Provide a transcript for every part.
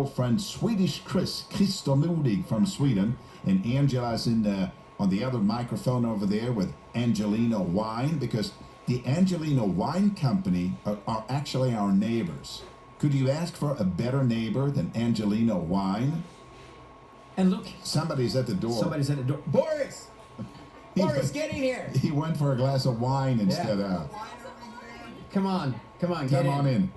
old friend Swedish Christer Modig from Sweden, and Angela's on the other microphone over there with Angelino Wine, because the Angelino Wine Company are actually our neighbors. Could you ask for a better neighbor than Angelino Wine? And look, somebody's at the door. Somebody's at the door. Boris! Boris, get in here! He went for a glass of wine instead of... Come on, Come on in.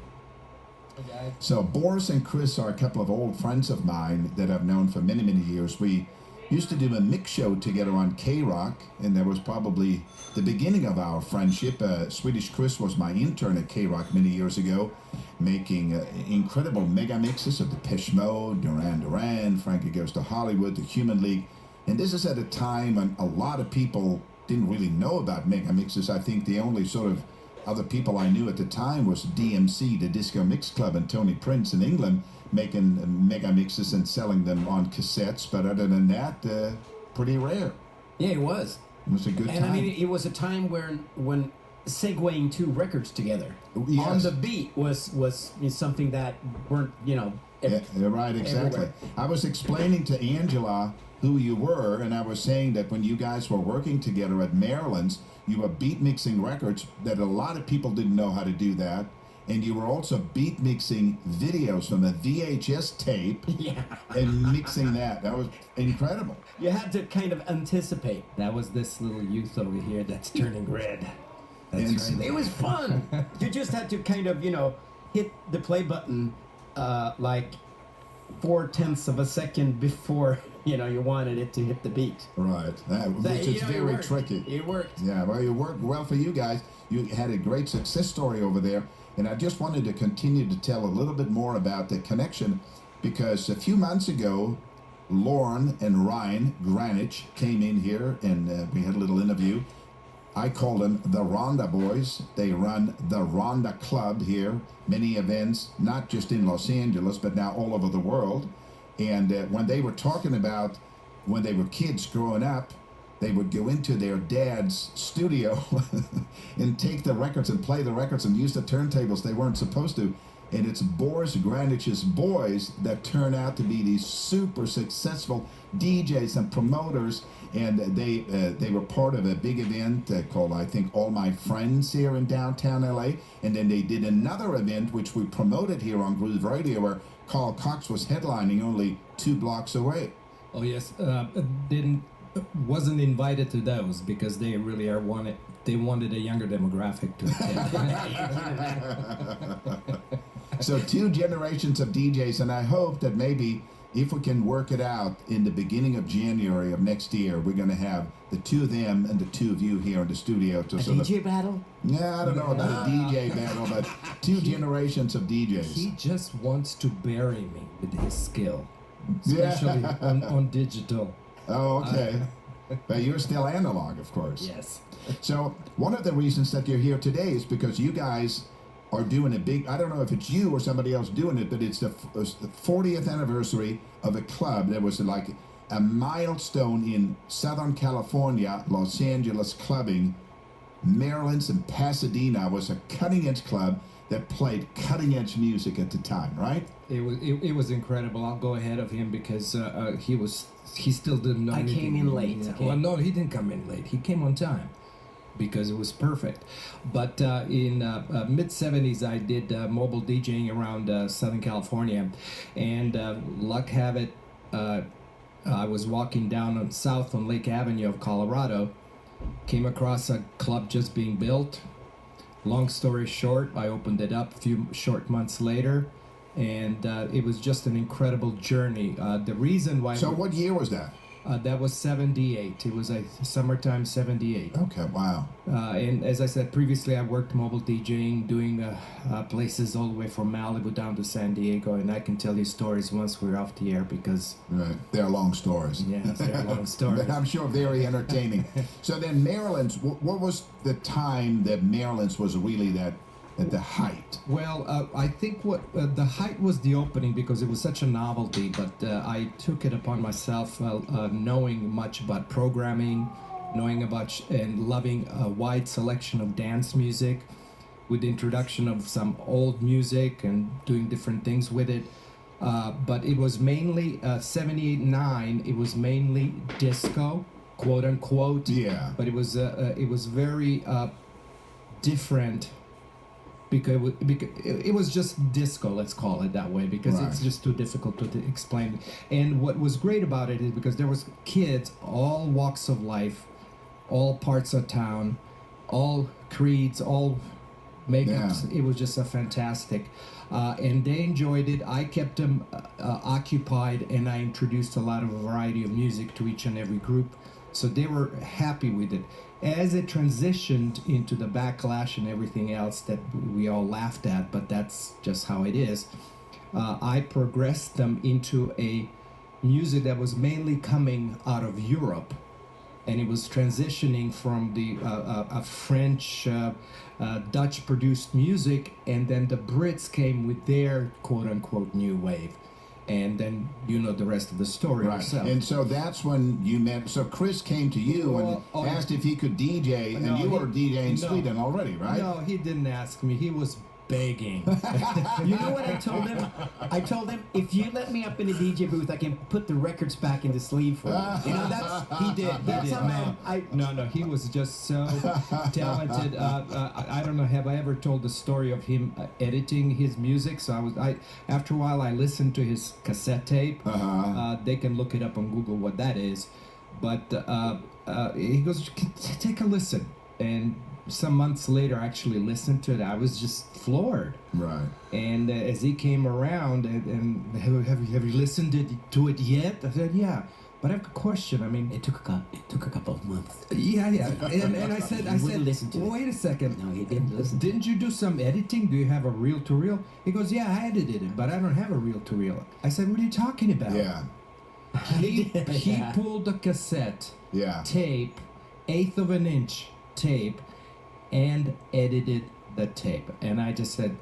Okay. So Boris and Chris are a couple of old friends of mine that I've known for many, many years. We used to do a mix show together on KROQ, and that was probably the beginning of our friendship. Swedish Chris was my intern at KROQ many years ago, making incredible mega mixes of Depeche Mode, Duran Duran, Frankie Goes to Hollywood, The Human League. And this is at a time when a lot of people didn't really know about mega mixes. I think the only sort of other people I knew at the time was DMC, the Disco Mix Club, and Tony Prince in England, making mega mixes and selling them on cassettes. But other than that, pretty rare. Yeah, it was. It was a good time. And I mean, it was a time when segueing two records together on the beat was something that weren't, yeah, right, exactly. Everywhere. I was explaining to Angela who you were, and I was saying that when you guys were working together at Marilyn's, you were beat mixing records, that a lot of people didn't know how to do that, and you were also beat mixing videos from a VHS tape and mixing that. That was incredible. You had to kind of anticipate. That was this little youth over here that's turning red. That's It was fun. You just had to kind of, hit the play button like 0.4 of a second before you wanted it to hit the beat. Right, which is very tricky. It worked. Yeah, well, it worked well for you guys. You had a great success story over there, and I just wanted to continue to tell a little bit more about the connection, because a few months ago, Lauren and Ryan Granich came in here, and we had a little interview. I call them the Ronda Boys. They run the Ronda Club here, many events, not just in Los Angeles, but now all over the world. And when they were talking about when they were kids growing up, they would go into their dad's studio and take the records and play the records and use the turntables they weren't supposed to. And it's Boris Granich's boys that turn out to be these super successful DJs and promoters. And they were part of a big event called, I think, All My Friends here in downtown LA. And then they did another event, which we promoted here on Groove Radio, where Carl Cox was headlining only 2 blocks away. Oh yes, wasn't invited to those because they really they wanted a younger demographic to attend. So 2 generations of DJs, and I hope that maybe if we can work it out in the beginning of January of next year, we're going to have the 2 of them and the 2 of you here in the studio to sort DJ battle? Yeah, I don't know about a DJ battle, but 2 generations of DJs. He just wants to bury me with his skill, especially on digital. Oh, okay. But you're still analog, of course. Yes. So one of the reasons that you're here today is because you guys are doing a big, I don't know if it's you or somebody else doing it, but it's the 40th anniversary of a club that was like a milestone in Southern California, Los Angeles clubbing. Maryland's and Pasadena was a cutting-edge club that played cutting-edge music at the time, right? It was incredible. I'll go ahead of him because he still didn't know. I came in late. Okay. Well, no, he didn't come in late. He came on time because it was perfect. But in mid-'70s, I did mobile DJing around Southern California, and luck have it, I was walking down south on Lake Avenue of Colorado, came across a club just being built. Long story short, I opened it up a few short months later, and it was just an incredible journey. The reason why... So what year was that? That was 78. It was a summertime 78. Okay, wow. And as I said previously, I worked mobile DJing, doing places all the way from Malibu down to San Diego, and I can tell you stories once we're off the air because... Right, they're long stories. Yes, they're long stories. But I'm sure very entertaining. So then Maryland's, what was the time that Maryland's was really at the height? Well, I think what the height was the opening because it was such a novelty, but I took it upon myself knowing much about programming, knowing about and loving a wide selection of dance music with the introduction of some old music and doing different things with it. But it was mainly 78, 9. It was mainly disco, quote unquote. Yeah. But it was very different because it was just disco. Let's call it that way, because Right. it's just too difficult to explain. And what was great about it is because there was kids, all walks of life, all parts of town, all creeds, all makeups. Yeah. It was just a fantastic. And they enjoyed it. I kept them occupied, and I introduced a lot of variety of music to each and every group. So they were happy with it. As it transitioned into the backlash and everything else that we all laughed at, but that's just how it is, I progressed them into a music that was mainly coming out of Europe. And it was transitioning from the French, Dutch-produced music, and then the Brits came with their quote-unquote new wave, and then you know the rest of the story Right. yourself. And so that's when you met. So Chris came to you and asked if he could DJ, and No, you he- were DJing in no. Sweden already, right? No, he didn't ask me. He was begging. You know what I told him? I told him, if you let me up in the DJ booth, I can put the records back in the sleeve for you. You know, that's He did. That's he how did. man. No, he was just so talented. I don't know. Have I ever told the story of him editing his music? So after a while, I listened to his cassette tape. They can look it up on Google what that is. But he goes, take a listen. And some months later, I actually listened to it. I was just floored. Right. And as he came around, and have you listened to it yet? I said, yeah. But I have a question. I mean, It took a couple of months. yeah. And I said, wouldn't listen to it. wait a second. No, he didn't listen. Didn't you do some editing? Do you have a reel-to-reel? He goes, yeah, I edited it, but I don't have a reel-to-reel. I said, what are you talking about? Yeah. He pulled the cassette Yeah. tape, 1/8 of an inch tape, and edited the tape. And I just said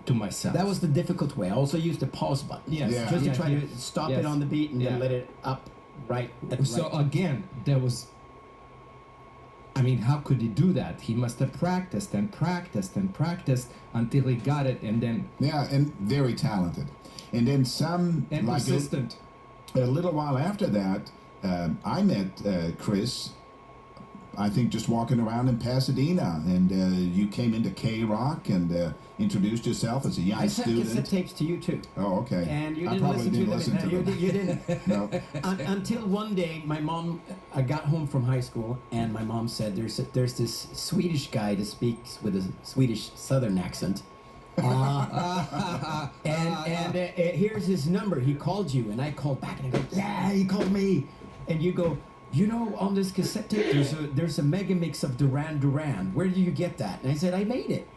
to myself, That was the difficult way. I also used the pause button. Yes. Yeah. Just to Yeah, try he- to stop yes. it on the beat and Yeah. then let it up right at the So right. again, there was. I mean, how could he do that? He must have practiced and practiced and practiced until he got it, and then Yeah, and very talented. And then some, and like persistent. a little while after that, I met Chris, I think just walking around in Pasadena, and you came into KROQ and introduced yourself as a young I sent cassette student. tapes to you too, Oh, okay. and you I didn't probably listen didn't to listen them. to You, them. you didn't. No. Until one day, my mom, I got home from high school, and my mom said, "There's this Swedish guy that speaks with a Swedish Southern accent, and here's his number. He called you." And I called back, and I go, "Yeah, he called me." And you go, "You know, on this cassette tape, there's a mega mix of Duran Duran. Where do you get that?" And I said, "I made it."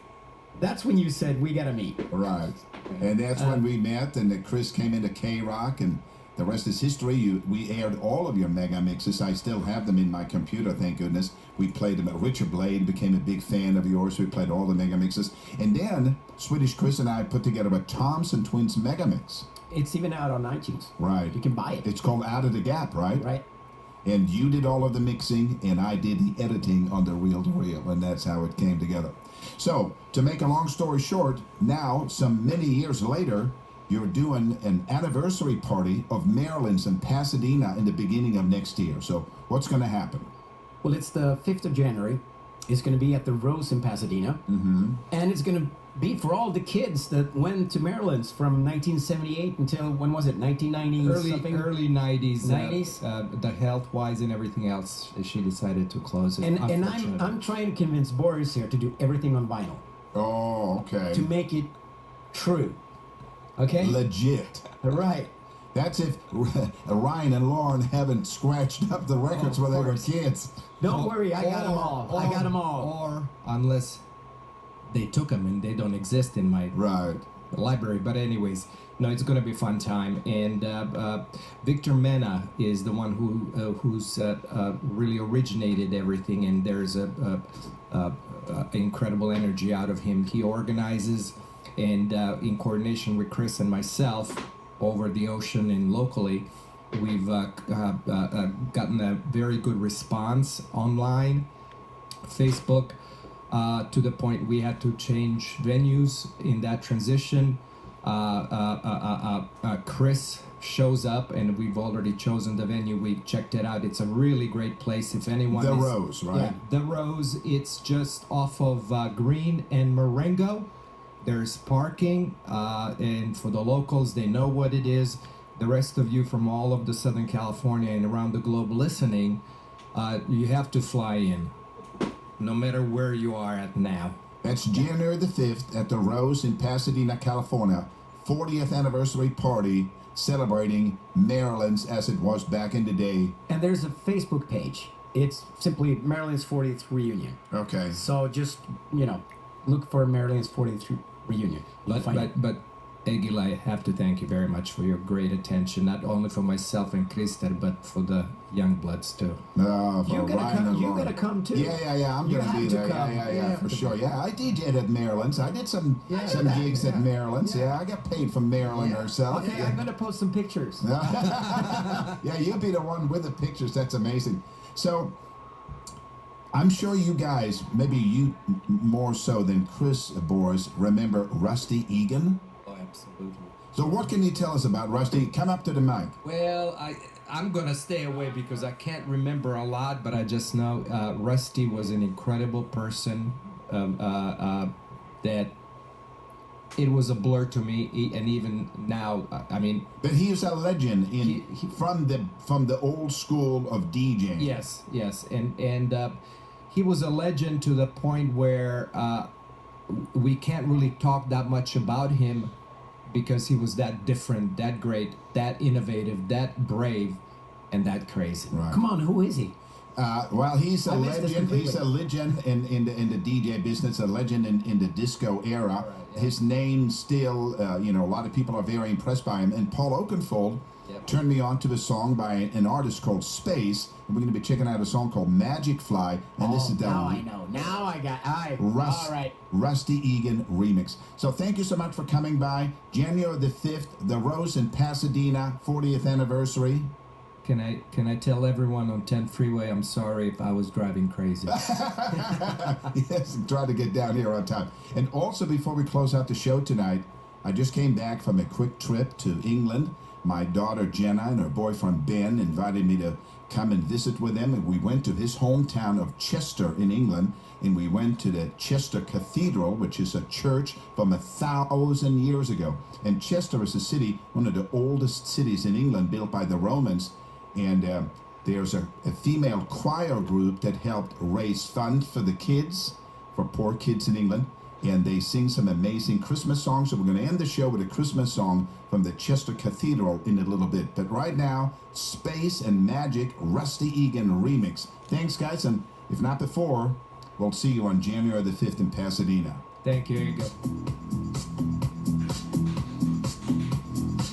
That's when you said, "We gotta meet." Right. And that's when we met, and that Chris came into KROQ, and the rest is history. We aired all of your mega mixes. I still have them in my computer, thank goodness. We played them. Richard Blade became a big fan of yours. We played all the mega mixes. And then Swedish Chris and I put together a Thompson Twins mega mix. It's even out on iTunes. Right. You can buy it. It's called Out of the Gap, right? Right. And you did all of the mixing, and I did the editing on the reel-to-reel, and that's how it came together. So, to make a long story short, now, some many years later, you're doing an anniversary party of Marilyn's in Pasadena in the beginning of next year. So, what's going to happen? Well, it's the 5th of January. It's going to be at the Rose in Pasadena. Mm-hmm. And it's going to be for all the kids that went to Maryland's from 1978 until, when was it, 1990 something? Early 90s. 90s? The health-wise and everything else, she decided to close it. And unfortunately. I'm trying to convince Boris here to do everything on vinyl, Oh, okay. to make it true. Okay? Legit. Right. That's if Ryan and Lauren haven't scratched up the records when they were kids. Don't worry, I got them all. I got them all. Or unless they took them and they don't exist in my Right. library. But anyways, no, it's going to be a fun time. And Victor Mena is the one who's really originated everything, and there's a incredible energy out of him. He organizes, and in coordination with Chris and myself over the ocean and locally, we've gotten a very good response online, Facebook, to the point we had to change venues in that transition. Chris shows up, and we've already chosen the venue. We checked it out. It's a really great place. If anyone The is, Rose, right? Yeah, the Rose. It's just off of Green and Marengo. There's parking, and for the locals, they know what it is. The rest of you from all of the Southern California and around the globe listening, you have to fly in, no matter where you are at now. That's January the 5th at the Rose in Pasadena, California. 40th anniversary party celebrating Maryland's as it was back in the day. And there's a Facebook page. It's simply Marilyn's 40th reunion. Okay. So just, look for Marilyn's 40th reunion. You'll find it. But Egil, I have to thank you very much for your great attention, not only for myself and Christer, but for the young bloods too. For You gotta Ryan come. and You Lauren. gotta come too. Yeah. I'm You gonna have be to there. come. Yeah, You have for to sure. come. Yeah, I DJ'd at Maryland's. I did some gigs at Maryland's. Yeah, I got paid from Marilyn herself. Okay, I'm gonna post some pictures. Yeah, you'll be the one with the pictures. That's amazing. So, I'm sure you guys, maybe you more so than Chris, Boris, remember Rusty Egan? Oh, absolutely. So what can you tell us about Rusty? Come up to the mic. Well, I'm gonna stay away because I can't remember a lot, but I just know Rusty was an incredible person. That it was a blur to me, and even now, I mean. But he is a legend from the old school of DJing. Yes, and he was a legend to the point where we can't really talk that much about him because he was that different, that great, that innovative, that brave, and that crazy. Right. Come on, who is he? Well, he's a I missed this legend. He's completely. a legend in the DJ business, a legend in the disco era. Right, yeah. His name still, a lot of people are very impressed by him. And Paul Oakenfold Yep. turned me on to a song by an artist called Space. And we're going to be checking out a song called Magic Fly. And this is the now I know. Now I got. All right. Rusty Egan remix. So thank you so much for coming by. January the 5th, the Rose in Pasadena, 40th anniversary. Can I tell everyone on 10 Freeway I'm sorry if I was driving crazy? Yes, try to get down here on time. And also, before we close out the show tonight, I just came back from a quick trip to England. My daughter Jenna and her boyfriend Ben invited me to come and visit with them, and we went to his hometown of Chester in England, and we went to the Chester Cathedral, which is a church from 1,000 years ago. And Chester is a city, one of the oldest cities in England, built by the Romans. And there's a female choir group that helped raise funds for the kids, for poor kids in England. And they sing some amazing Christmas songs. So we're going to end the show with a Christmas song from the Chester Cathedral in a little bit. But right now, Space and Magic, Rusty Egan remix. Thanks, guys. And if not before, we'll see you on January the 5th in Pasadena. Thank you. Here you go.